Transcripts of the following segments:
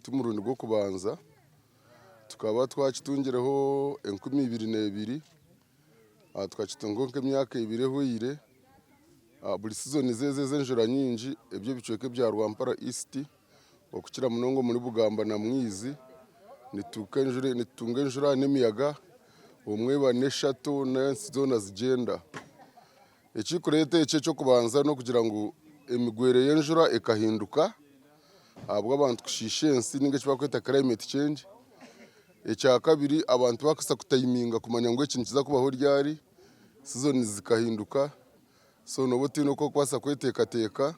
tumurundi gwo kubanza tukaba twakitungireho 2022 twakitungo nk'emyaka 2 hoire buri season zeze enjura nyingi ebyo bicoke bya Rwampara East okukira munongo muri Bugamba na Mwizi nitunga enjura n'emiyaga omwe baneshatu n'ensi zona zigenda ekikurete cyo kubanza no kugira ngo emigwere y'enjura ekahinduka abwo abantu kushishensi ninge kibakweta climate change ecya kabiri abantu bakasa kutayiminga kumanya ngo ikintu kiza kubaho ryari season zikahinduka so nobuti nuko kwasa kwetekateka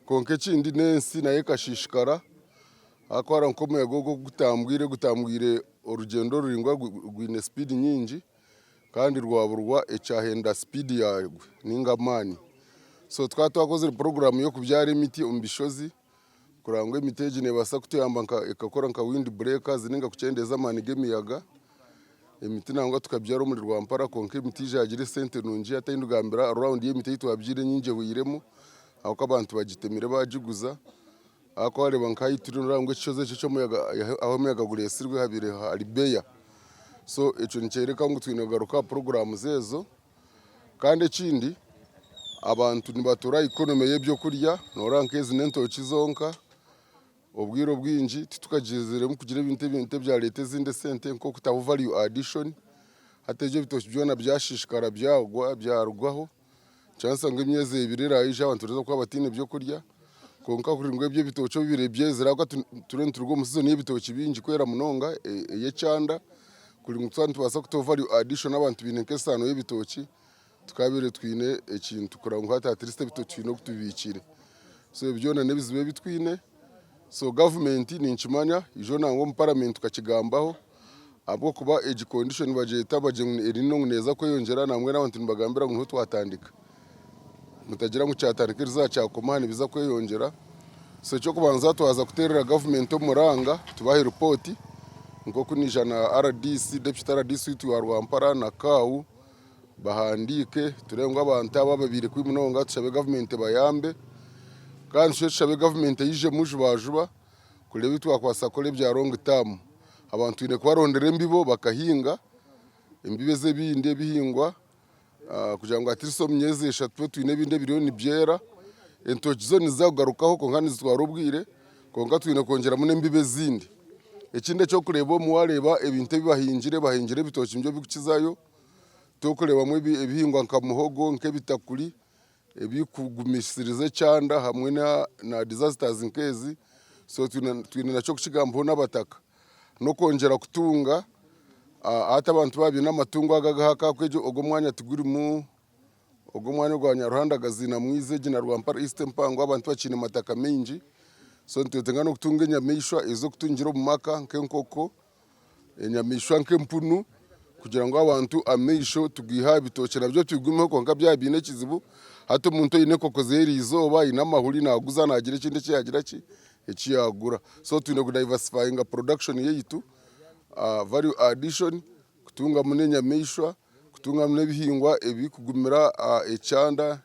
konke kindi nensi naye kashishikara akwara nkomuyago go gutambwire urugendo ruringwa gwine speed nyingi kandi rwaburwa ecyahenda speed yagwe ningamani so twakoze program yo kubyara imiti umbishozi kurangwe imiteje ne basa kutuyamba ikakora nka wind breakers ninga kucendeza mani gemiyaga imiti nangwa tukabyara muri Rwampara konke imiti yagire sente nungi atayindugambira around y'imiti yitwabyire nyinge huyiremo aho abantu bagitemire bagiguza ako areba nkayi tururangwe cyoze cyo muyaga aho muyaga guresirwe habire haribeya so eco nicereka ngo twinagaruka program zezo kandi kindi abantu nibatura economy y'ebyo kurya norankezi nentoki zonka obwiro bwinji tutukagizire mu kugira ibintu bya leta zinde sente nko kutabu value addition hateje bitoki byona byashishikara byarugwaho chance ngo imyeze ibirira ije abantu rero kwa batine byo kurya konka kuringwe byo bitoco birebye ziraka turwo mu season y'ibitoki binji kwera munonga ye cyanda kuri mutsantu tubasa kutovu value addition abantu bineke sano y'ibitoki tukabire twine ekintu kurangwa hata triste bitoki no kutubikire so byona nebizibe bitwine so government ni nchimanya ijo nango mu parliament kakigambaho abwo kuba age condition bajeta erino neza ko yongera namwe n'abantu mbagambira ngo twatandika mutagira ngo cyatandika rizacakomana biza ko yongera so cyo kubanza twaza guterera government omuranga tubahe report ngo kunijana RDC deputy RDC wa Rwampara na Kawu bahandike turengwa abantu abababire kwimunonga tushabe government bayambe kandi shabe government yije mujubajuba kureba twakwasa kole bya long term abantu ine kubarondera embibo bakahinga embibe ze binde bihingwa kugira ngo atiriso myeze eshatu twine binde bironi byera entoki zo nizagarukaho konkani zitwara ubwire konka twine kongera mu nembibe zindi ekinde cyo kureba mu wareba ebinte bahingire bitoki mbyo bikukizayo to kureba mu ebihingwa nka muhogo nke bitakuri ebikugumisirize cyanda hamwe na disasters nkezi so twine naco kukigambo n'abataka no kongera kutunga ata abantu babi n'amatungo agagahaka kwejo ogo mwanya tugurimu ogo mwanya gwa Nyaruhanda gazina Mwize gina Rwampara East mpango abantu bakine mataka menji so ntutenga no kutunga nyamishwa izo kutungira mu maka nkenkoko nyamishwa nkempunu kugira ngo abantu amisho tugiha bitoke nabyo tugumye ko nka byabine kizibu hato umuntu yine kokozeri izoba inamahuri naguza nagira kindi cyagira ekiyagura so twine ku diversifying production yeyitu value addition kutunga munenya mishwa kutunga munebihingwa ebikugumira echanda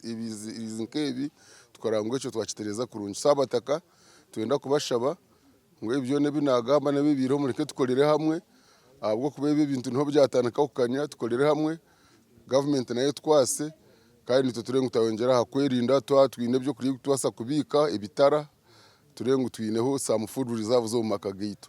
nebizinkebi tukarangwe cyo twakitereza kurungi sabataka twenda kubashaba ngo ibyo nebinagamba nebibiro mureke tukolere hamwe abwo kubebe ibintu nto byatanaka kukanya tukolere hamwe government nayo twase kandi tuturenga utawengera hakwerinda twine byo kuri twasa kubika ibitara turenga twineho some food reserves zo mu makagito